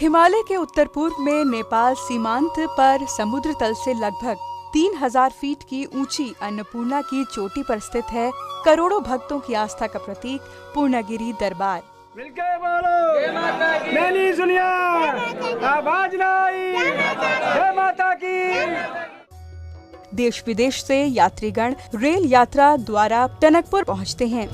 हिमालय के उत्तर पूर्व में नेपाल सीमांत पर समुद्र तल से लगभग 3000 फीट की ऊंची अन्नपूर्णा की चोटी पर स्थित है करोड़ों भक्तों की आस्था का प्रतीक पूर्णागिरि दरबार। मिलके बोलो मैंने सुनिया आवाज लाई जय माता की। देश विदेश से यात्रीगण रेल यात्रा द्वारा टनकपुर पहुंचते हैं।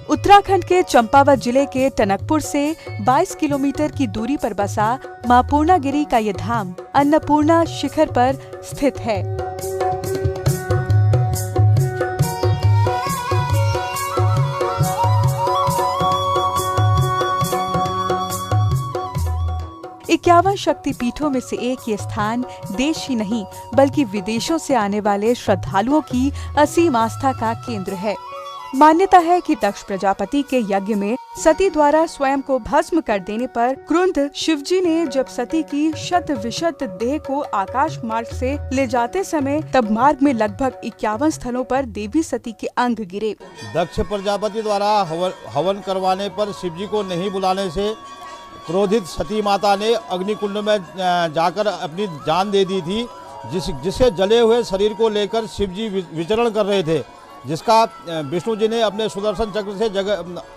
उत्तराखंड के चंपावत जिले के टनकपुर से 22 किलोमीटर की दूरी पर बसा मां पूर्णागिरि का ये धाम अन्नपूर्णा शिखर पर स्थित है। इक्यावन शक्तिपीठों में से एक ये स्थान देश ही नहीं बल्कि विदेशों से आने वाले श्रद्धालुओं की असीम आस्था का केंद्र है। मान्यता है कि दक्ष प्रजापति के यज्ञ में सती द्वारा स्वयं को भस्म कर देने पर क्रुद्ध शिवजी ने जब सती की शत विशत देह को आकाश मार्ग से ले जाते समय तब मार्ग में लगभग 51 स्थलों पर देवी सती के अंग गिरे। दक्ष प्रजापति द्वारा हवन करवाने पर शिवजी को नहीं बुलाने से क्रोधित सती माता ने अग्निकुंड में जाकर अपनी जान दे दी थी, जिसके जले हुए शरीर को लेकर शिवजी विचरण कर रहे थे, जिसका विष्णु जी ने अपने सुदर्शन चक्र से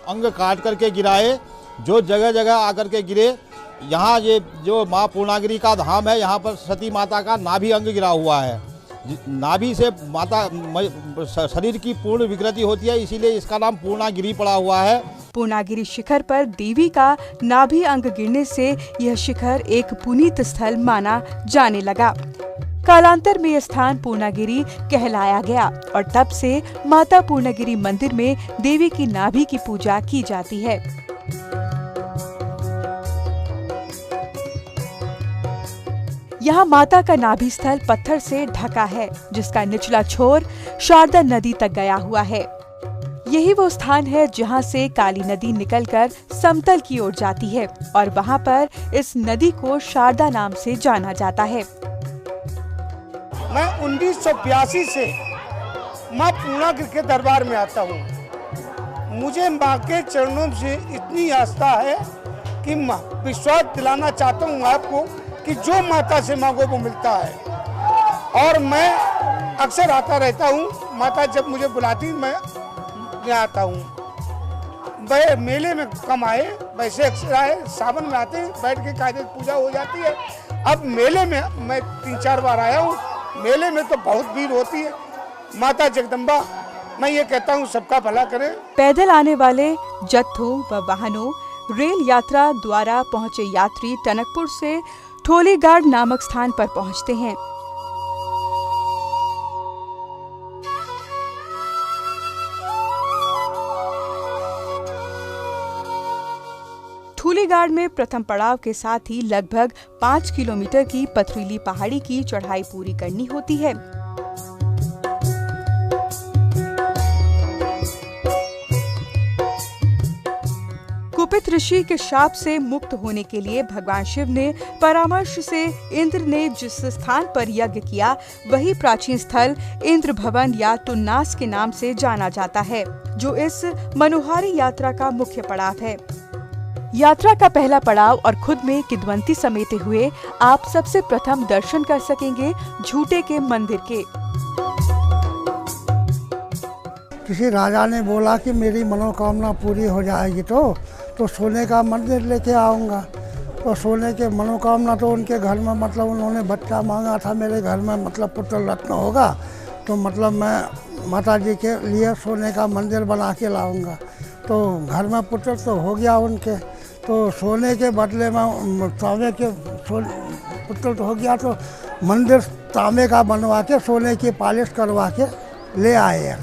अंग काट करके गिराए, जो जगह जगह आकर के गिरे। यहाँ ये जो माँ पूर्णागिरि का धाम है, यहाँ पर सती माता का नाभि अंग गिरा हुआ है। नाभि से माता शरीर की पूर्ण विकृति होती है, इसीलिए इसका नाम पूर्णागिरि पड़ा हुआ है। पूर्णागिरि शिखर पर देवी का नाभि अंग गिरने से यह शिखर एक पुनीत स्थल माना जाने लगा। कालांतर में यह स्थान पूर्णागिरि कहलाया गया और तब से माता पूर्णागिरि मंदिर में देवी की नाभि की पूजा की जाती है। यहाँ माता का नाभि स्थल पत्थर से ढका है, जिसका निचला छोर शारदा नदी तक गया हुआ है। यही वो स्थान है जहाँ से काली नदी निकलकर समतल की ओर जाती है और वहाँ पर इस नदी को शारदा नाम से जाना जाता है। मैं 1982 से माँ पूर्णागिरि के दरबार में आता हूँ। मुझे माँ के चरणों से इतनी आस्था है कि विश्वास दिलाना चाहता हूँ आपको कि जो माता से मांगो वो मिलता है। और मैं अक्सर आता रहता हूँ, माता जब मुझे बुलाती मैं आता हूँ। वह मेले में कम आए, वैसे अक्सर आए, सावन में आते हैं, बैठ के कायदे पूजा हो जाती है। अब मेले में मैं 3-4 बार आया हूँ। मेले में तो बहुत भीड़ होती है। माता जगदम्बा, मैं ये कहता हूँ सबका भला करे। पैदल आने वाले जत्थों व वाहनों, रेल यात्रा द्वारा पहुँचे यात्री टनकपुर से ठोलीगाड़ नामक स्थान पर पहुँचते हैं। ठूलीगाड़ में प्रथम पड़ाव के साथ ही लगभग 5 किलोमीटर की पथरीली पहाड़ी की चढ़ाई पूरी करनी होती है। कुपित ऋषि के शाप से मुक्त होने के लिए भगवान शिव ने परामर्श से इंद्र ने जिस स्थान पर यज्ञ किया, वही प्राचीन स्थल इंद्र भवन या टुन्नास के नाम से जाना जाता है, जो इस मनोहारी यात्रा का मुख्य पड़ाव है। यात्रा का पहला पड़ाव और खुद में किद्वंती समेटे हुए आप सबसे प्रथम दर्शन कर सकेंगे झूठे के मंदिर के। किसी राजा ने बोला कि मेरी मनोकामना पूरी हो जाएगी तो सोने का मंदिर लेके आऊँगा। तो सोने के मनोकामना तो उनके घर में मतलब उन्होंने बच्चा मांगा था, मेरे घर में मतलब पुत्र रत्न होगा तो मतलब मैं माता जी के लिए सोने का मंदिर बना के लाऊँगा। तो घर में पुत्र तो हो गया उनके, तो सोने के बदले में तांबे के पुत्र तो हो गया, तो मंदिर तांबे का बनवा के सोने की पॉलिश करवा के ले आए हैं।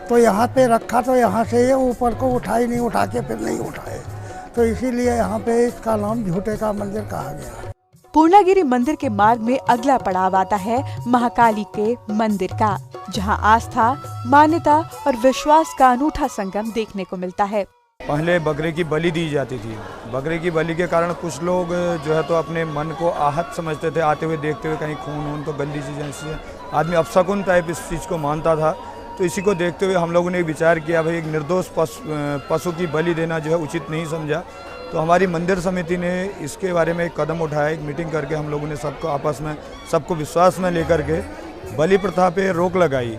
तो यहाँ पे रखा, तो यहाँ से ये ऊपर को उठाई नहीं, उठा के फिर नहीं उठाए, तो इसीलिए यहाँ पे इसका नाम झूठे का मंदिर कहा गया। पूर्णागिरि मंदिर के मार्ग में अगला पड़ाव आता है महाकाली के मंदिर का, जहां आस्था, मान्यता और विश्वास का अनूठा संगम देखने को मिलता है। पहले बकरे की बलि दी जाती थी। बकरे की बलि के कारण कुछ लोग जो है तो अपने मन को आहत समझते थे, आते हुए देखते हुए कहीं खून तो गंदी चीज़ें ऐसी है, आदमी अपशकुन टाइप इस चीज़ को मानता था। तो इसी को देखते हुए हम लोगों ने विचार किया भाई एक निर्दोष पशु की बलि देना जो है उचित नहीं समझा। तो हमारी मंदिर समिति ने इसके बारे में एक कदम उठाया, एक मीटिंग करके हम लोगों ने सबको आपस में सबको विश्वास में लेकर के बलि प्रथा पे रोक लगाई।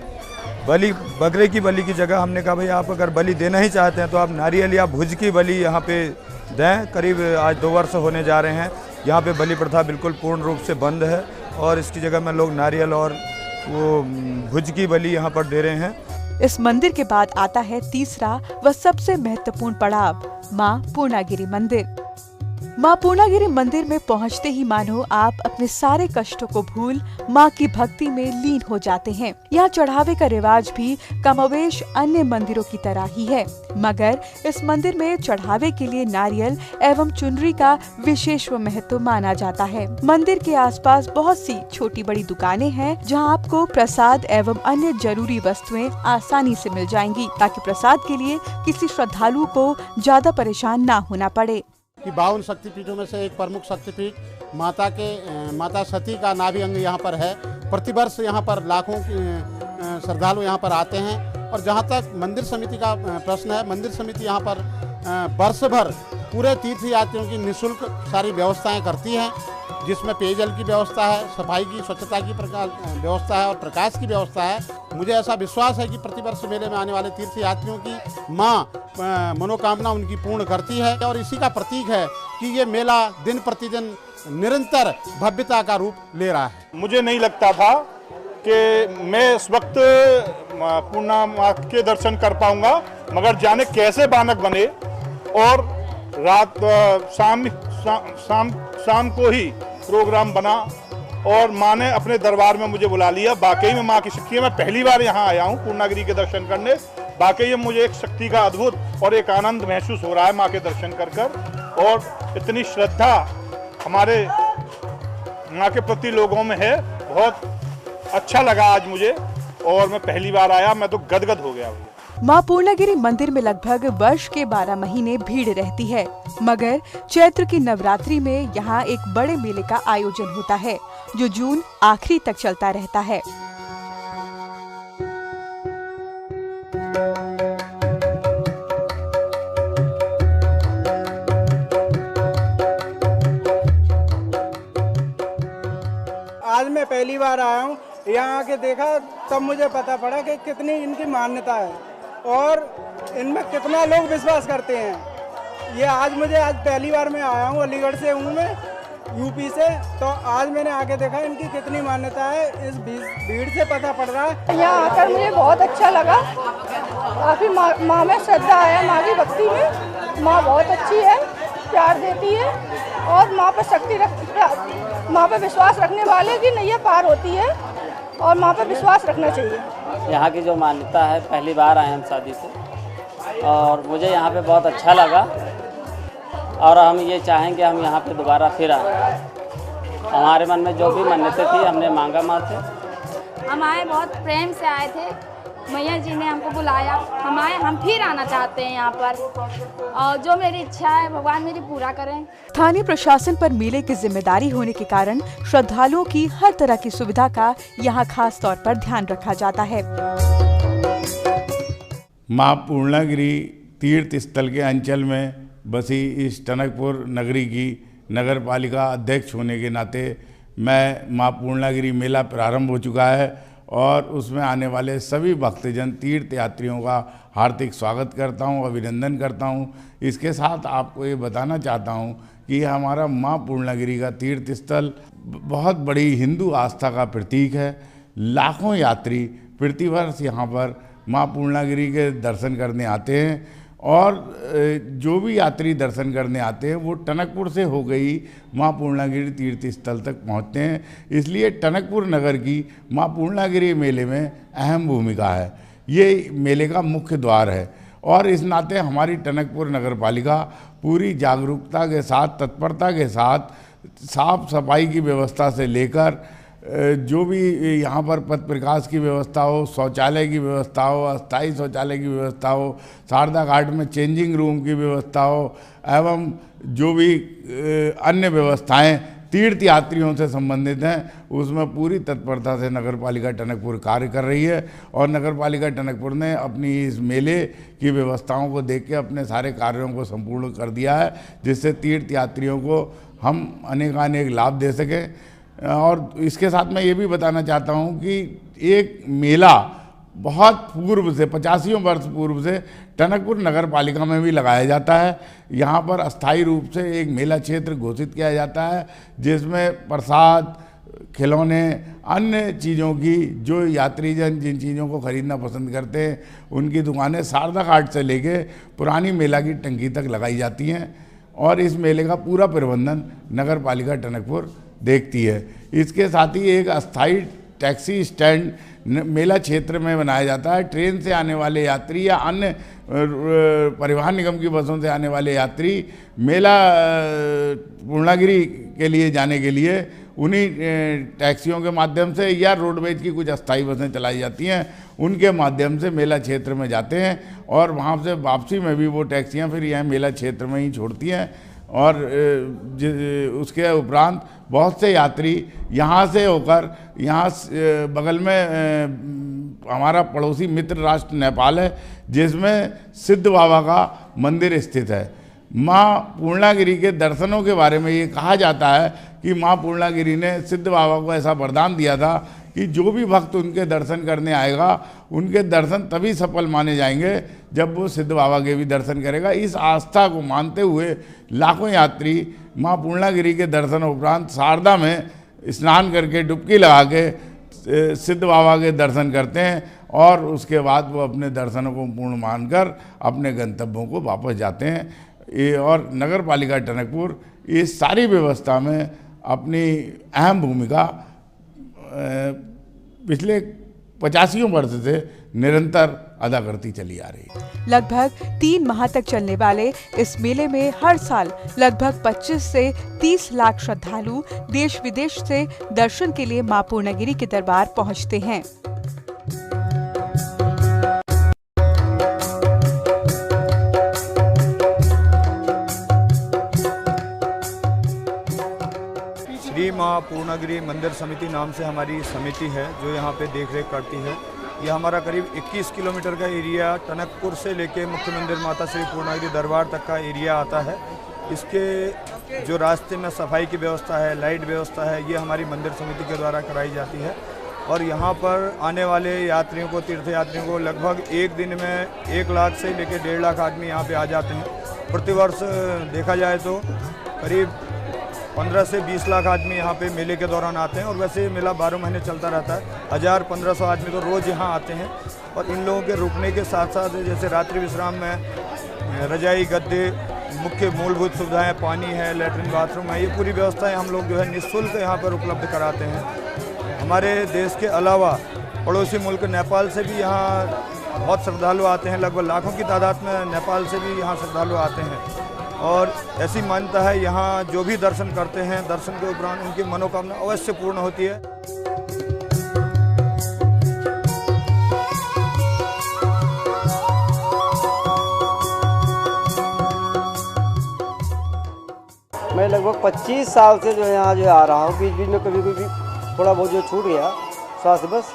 बकरे की बलि की जगह हमने कहा भाई आप अगर बलि देना ही चाहते हैं तो आप नारियल या भुज की बलि यहाँ पे दें। करीब आज 2 वर्ष होने जा रहे हैं, यहाँ पे बलि प्रथा बिल्कुल पूर्ण रूप से बंद है और इसकी जगह में लोग नारियल और वो भुज की बलि यहाँ पर दे रहे हैं। इस मंदिर के बाद आता है तीसरा व सबसे महत्वपूर्ण पड़ाव, मां पूर्णागिरि मंदिर। मां पूर्णागिरि मंदिर में पहुंचते ही मानो आप अपने सारे कष्टों को भूल मां की भक्ति में लीन हो जाते हैं। यहाँ चढ़ावे का रिवाज भी कमोवेश अन्य मंदिरों की तरह ही है, मगर इस मंदिर में चढ़ावे के लिए नारियल एवं चुनरी का विशेष महत्व माना जाता है। मंदिर के आसपास बहुत सी छोटी बड़ी दुकानें हैं जहाँ आपको प्रसाद एवं अन्य जरूरी वस्तुएं आसानी से मिल जाएंगी, ताकि प्रसाद के लिए किसी श्रद्धालु को ज्यादा परेशान न होना पड़े। कि 52 शक्तिपीठों में से एक प्रमुख शक्तिपीठ माता सती का नाभि अंग यहाँ पर है। प्रतिवर्ष यहाँ पर लाखों श्रद्धालु यहाँ पर आते हैं। और जहाँ तक मंदिर समिति का प्रश्न है, मंदिर समिति यहाँ पर वर्ष भर पूरे तीर्थ यात्रियों की निःशुल्क सारी व्यवस्थाएं करती हैं, जिसमें पेयजल की व्यवस्था है, सफाई की स्वच्छता की व्यवस्था है और प्रकाश की व्यवस्था है। मुझे ऐसा विश्वास है कि प्रतिवर्ष मेले में आने वाले तीर्थ यात्रियों की माँ मनोकामना उनकी पूर्ण करती है और इसी का प्रतीक है कि ये मेला दिन प्रतिदिन निरंतर भव्यता का रूप ले रहा है। मुझे नहीं लगता था कि मैं इस वक्त पूर्णा माँ के दर्शन कर पाऊंगा, मगर जाने कैसे बानक बने और रात शाम को ही प्रोग्राम बना और माँ ने अपने दरबार में मुझे बुला लिया। वाकई में माँ की शक्ति है। मैं पहली बार यहाँ आया हूँ पूर्णागिरि के दर्शन करने। वाकई में मुझे एक शक्ति का अद्भुत और एक आनंद महसूस हो रहा है माँ के दर्शन कर और इतनी श्रद्धा हमारे माँ के प्रति लोगों में है। बहुत अच्छा लगा आज मुझे और मैं पहली बार आया, मैं तो गदगद हो गया। मां पूर्णागिरि मंदिर में लगभग वर्ष के 12 महीने भीड़ रहती है, मगर चैत्र की नवरात्रि में यहाँ एक बड़े मेले का आयोजन होता है जो जून आखिरी तक चलता रहता है। आज मैं पहली बार आया हूँ, यहाँ आके देखा तब मुझे पता पड़ा कि कितनी इनकी मान्यता है और इनमें कितना लोग विश्वास करते हैं। ये आज पहली बार मैं आया हूँ, अलीगढ़ से हूँ मैं, यूपी से, तो आज मैंने आके देखा इनकी कितनी मान्यता है। इस भीड़ से पता पड़ रहा है। यहाँ आकर मुझे बहुत अच्छा लगा। काफ़ी माँ में श्रद्धा है, माँ की भक्ति में। माँ बहुत अच्छी है, प्यार देती है और माँ पे विश्वास रखने वाले की नैया पार होती है और माँ पे विश्वास रखना चाहिए। यहाँ की जो मान्यता है, पहली बार आए हम शादी से और मुझे यहाँ पे बहुत अच्छा लगा और हम ये चाहेंगे हम यहाँ पे दोबारा फिर आए। हमारे मन में जो भी मन्नतें थी हमने मांगा माँ से। हम आए, बहुत प्रेम से आए थे, मैया जी ने हमको बुलाया, हम आए, हम फिर आना चाहते हैं यहाँ पर और जो मेरी इच्छा है भगवान मेरी पूरा करें। स्थानीय प्रशासन पर मेले की जिम्मेदारी होने के कारण श्रद्धालुओं की हर तरह की सुविधा का यहाँ खास तौर पर ध्यान रखा जाता है। माँ पूर्णागिरि तीर्थ स्थल के अंचल में बसी इस टनकपुर नगरी की नगर पालिका अध्यक्ष होने के नाते मैं माँ पूर्णागिरि मेला प्रारंभ हो चुका है और उसमें आने वाले सभी भक्तजन तीर्थ यात्रियों का हार्दिक स्वागत करता हूं, अभिनंदन करता हूं। इसके साथ आपको ये बताना चाहता हूं कि हमारा माँ पूर्णागिरि का तीर्थ स्थल बहुत बड़ी हिंदू आस्था का प्रतीक है। लाखों यात्री प्रतिवर्ष यहाँ पर माँ पूर्णागिरि के दर्शन करने आते हैं और जो भी यात्री दर्शन करने आते हैं वो टनकपुर से हो गई माँ पूर्णागिरि तीर्थ स्थल तक पहुँचते हैं। इसलिए टनकपुर नगर की माँ पूर्णागिरि मेले में अहम भूमिका है। ये मेले का मुख्य द्वार है और इस नाते हमारी टनकपुर नगर पालिका पूरी जागरूकता के साथ, तत्परता के साथ साफ सफाई की व्यवस्था से लेकर जो भी यहाँ पर पथ प्रकाश की व्यवस्था हो, शौचालय की व्यवस्था हो, अस्थायी शौचालय की व्यवस्था हो, शारदा घाट में चेंजिंग रूम की व्यवस्था हो एवं जो भी अन्य व्यवस्थाएं तीर्थ यात्रियों से संबंधित हैं, उसमें पूरी तत्परता से नगर पालिका टनकपुर कार्य कर रही है। और नगर पालिका टनकपुर ने अपनी इस मेले की व्यवस्थाओं को देख के अपने सारे कार्यों को संपूर्ण कर दिया है, जिससे तीर्थ यात्रियों को हम अनेकानेक लाभ दे सकें। और इसके साथ मैं ये भी बताना चाहता हूँ कि एक मेला बहुत पूर्व से 85 वर्ष पूर्व से टनकपुर नगर पालिका में भी लगाया जाता है। यहाँ पर अस्थायी रूप से एक मेला क्षेत्र घोषित किया जाता है, जिसमें प्रसाद, खिलौने, अन्य चीज़ों की जो यात्रीजन जिन चीज़ों को खरीदना पसंद करते हैं उनकी दुकानें शारदा घाट से लेके पुरानी मेला की टंकी तक लगाई जाती हैं। और इस मेले का पूरा प्रबंधन नगर पालिका टनकपुर देखती है। इसके साथ ही एक अस्थायी टैक्सी स्टैंड मेला क्षेत्र में बनाया जाता है। ट्रेन से आने वाले यात्री या अन्य परिवहन निगम की बसों से आने वाले यात्री मेला पूर्णागिरी के लिए जाने के लिए उन्हीं टैक्सियों के माध्यम से या रोडवेज की कुछ अस्थायी बसें चलाई जाती हैं, उनके माध्यम से मेला क्षेत्र में जाते हैं और वहाँ से वापसी में भी वो टैक्सियाँ फिर यहाँ मेला क्षेत्र में ही छोड़ती हैं। और उसके उपरांत बहुत से यात्री यहाँ से होकर यहाँ बगल में हमारा पड़ोसी मित्र राष्ट्र नेपाल है, जिसमें सिद्ध बाबा का मंदिर स्थित है। माँ पूर्णागिरी के दर्शनों के बारे में ये कहा जाता है कि माँ पूर्णागिरी ने सिद्ध बाबा को ऐसा वरदान दिया था कि जो भी भक्त उनके दर्शन करने आएगा उनके दर्शन तभी सफल माने जाएंगे जब वो सिद्ध बाबा के भी दर्शन करेगा। इस आस्था को मानते हुए लाखों यात्री माँ पूर्णागिरी के दर्शन उपरांत शारदा में स्नान करके डुबकी लगा के सिद्ध बाबा के दर्शन करते हैं और उसके बाद वो अपने दर्शनों को पूर्ण मानकर अपने गंतव्यों को वापस जाते हैं। और नगर पालिका टनकपुर इस सारी व्यवस्था में अपनी अहम भूमिका पिछले 85 वर्ष से निरंतर अदा करती चली आ रही है। लगभग 3 माह तक चलने वाले इस मेले में हर साल लगभग 25 से 30 लाख श्रद्धालु देश विदेश से दर्शन के लिए मां पूर्णागिरी के दरबार पहुंचते हैं। श्री माँ पूर्णागिरी मंदिर समिति नाम से हमारी समिति है जो यहाँ पे देख रेख करती है। यह हमारा करीब 21 किलोमीटर का एरिया टनकपुर से लेके मुख्य मंदिर माता श्री पूर्णागिरी दरबार तक का एरिया आता है। इसके जो रास्ते में सफाई की व्यवस्था है, लाइट व्यवस्था है, ये हमारी मंदिर समिति के द्वारा कराई जाती है। और यहाँ पर आने वाले यात्रियों को, तीर्थ यात्रियों को लगभग एक दिन में 1 लाख से लेकर 1.5 लाख आदमी यहाँ पे आ जाते हैं। प्रतिवर्ष देखा जाए तो करीब 15 से 20 लाख आदमी यहाँ पे मेले के दौरान आते हैं। और वैसे मेला 12 महीने चलता रहता है। 1000-1500 आदमी तो रोज़ यहाँ आते हैं। और इन लोगों के रुकने के साथ साथ जैसे रात्रि विश्राम में रजाई, गद्दे, मुख्य मूलभूत सुविधाएं, पानी है, लेटरिन बाथरूम है, ये पूरी व्यवस्थाएं हम लोग जो है निःशुल्क यहाँ पर उपलब्ध कराते हैं। हमारे देश के अलावा पड़ोसी मुल्क नेपाल से भी यहाँ बहुत श्रद्धालु आते हैं। लगभग लाखों की तादाद में नेपाल से भी यहाँ श्रद्धालु आते हैं। और ऐसी मान्यता है यहाँ जो भी दर्शन करते हैं, दर्शन के उपरांत उनकी मनोकामना अवश्य पूर्ण होती है। मैं लगभग 25 साल से जो यहाँ जो आ रहा हूँ। बीच बीच में कभी कभी थोड़ा बहुत जो छूट गया स्वास्थ्य बस,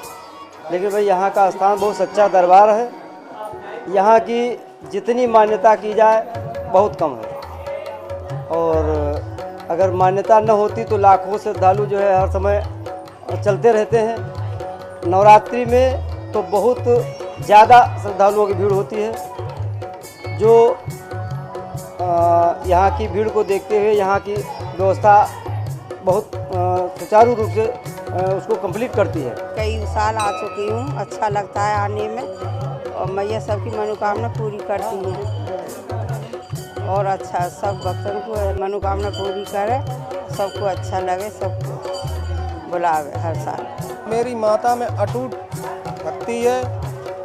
लेकिन भाई यहाँ का स्थान बहुत सच्चा दरबार है। यहाँ की जितनी मान्यता की जाए बहुत कम है। और अगर मान्यता न होती तो लाखों श्रद्धालु जो है हर समय चलते रहते हैं। नवरात्रि में तो बहुत ज़्यादा श्रद्धालुओं की भीड़ होती है, जो यहाँ की भीड़ को देखते हुए यहाँ की व्यवस्था बहुत सुचारू रूप से उसको कंप्लीट करती है। कई साल आ चुकी हूँ, अच्छा लगता है आने में और मैया सबकी मनोकामना पूरी करती हैं। और अच्छा सब भक्तों को मनोकामना पूरी करे, सबको अच्छा लगे, सबको बुलावे हर साल। मेरी माता में अटूट भक्ति है।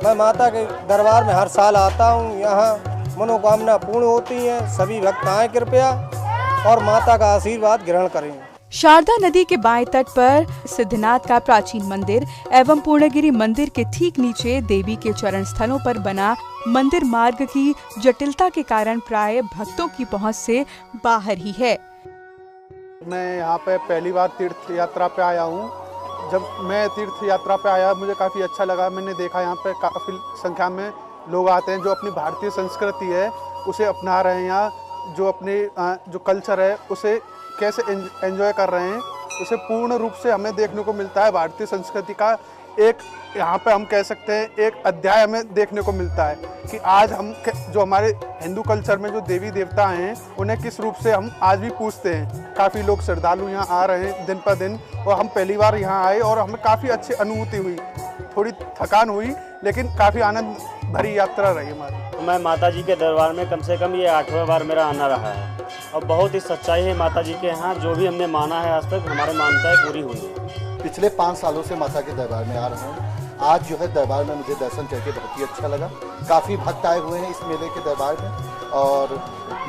मैं माता के दरबार में हर साल आता हूँ। यहाँ मनोकामना पूर्ण होती है। सभी भक्त आएं कृपया और माता का आशीर्वाद ग्रहण करें। शारदा नदी के बाएं तट पर सिद्धनाथ का प्राचीन मंदिर एवं पूर्णागिरी मंदिर के ठीक नीचे देवी के चरण स्थलों पर बना मंदिर मार्ग की जटिलता के कारण प्राय भक्तों की पहुंच से बाहर ही है। मैं यहाँ पे पहली बार तीर्थ यात्रा पे आया हूँ। जब मैं तीर्थ यात्रा पे आया मुझे काफ़ी अच्छा लगा। मैंने देखा यहाँ पे काफ़ी संख्या में लोग आते हैं जो अपनी भारतीय संस्कृति है उसे अपना रहे हैं। यहाँ जो अपने जो कल्चर है उसे कैसे एंजॉय कर रहे हैं, उसे पूर्ण रूप से हमें देखने को मिलता है। भारतीय संस्कृति का एक यहाँ पे हम कह सकते हैं एक अध्याय हमें देखने को मिलता है कि आज हम जो हमारे हिंदू कल्चर में जो देवी देवता हैं उन्हें किस रूप से हम आज भी पूजते हैं। काफ़ी लोग श्रद्धालु यहाँ आ रहे हैं दिन पर दिन, और हम पहली बार यहाँ आए और हमें काफ़ी अच्छी अनुभूति हुई। थोड़ी थकान हुई लेकिन काफ़ी आनंद भरी यात्रा रही हमारी। मैं माता जी के दरबार में कम से कम ये 8वां बार मेरा आना रहा है और बहुत ही सच्चाई है माता जी के यहाँ। जो भी हमने माना है आज तक हमारी मान्यताएं पूरी हुई है। पिछले 5 सालों से माता के दरबार में आ रहा हूँ। आज जो है दरबार में मुझे दर्शन करके बहुत ही अच्छा लगा। काफ़ी भक्त आए हुए हैं इस मेले के दरबार में और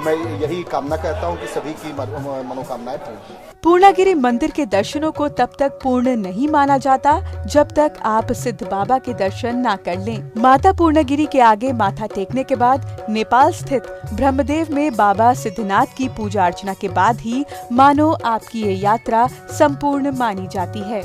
मैं यही कामना करता हूँ कि सभी की मनोकामनाएं पूर्ण हों। पूर्णागिरि मंदिर के दर्शनों को तब तक पूर्ण नहीं माना जाता जब तक आप सिद्ध बाबा के दर्शन ना कर लें। माता पूर्णागिरि के आगे माथा टेकने के बाद नेपाल स्थित ब्रह्मदेव में बाबा सिद्धनाथ की पूजा अर्चना के बाद ही मानो आपकी ये यात्रा संपूर्ण मानी जाती है।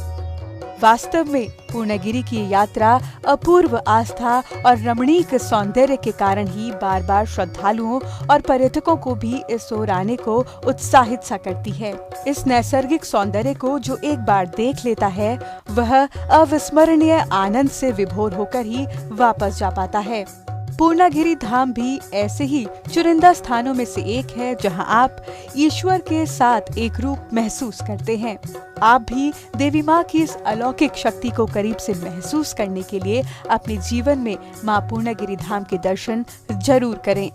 वास्तव में पूर्णागिरि की यात्रा अपूर्व आस्था और रमणीक सौंदर्य के कारण ही बार बार श्रद्धालुओं और पर्यटकों को भी इस ओर आने को उत्साहित सा करती है। इस नैसर्गिक सौंदर्य को जो एक बार देख लेता है वह अविस्मरणीय आनंद से विभोर होकर ही वापस जा पाता है। पूर्णागिरि धाम भी ऐसे ही चुनिंदा स्थानों में से एक है जहां आप ईश्वर के साथ एक रूप महसूस करते हैं। आप भी देवी माँ की इस अलौकिक शक्ति को करीब से महसूस करने के लिए अपने जीवन में माँ पूर्णागिरि धाम के दर्शन जरूर करें।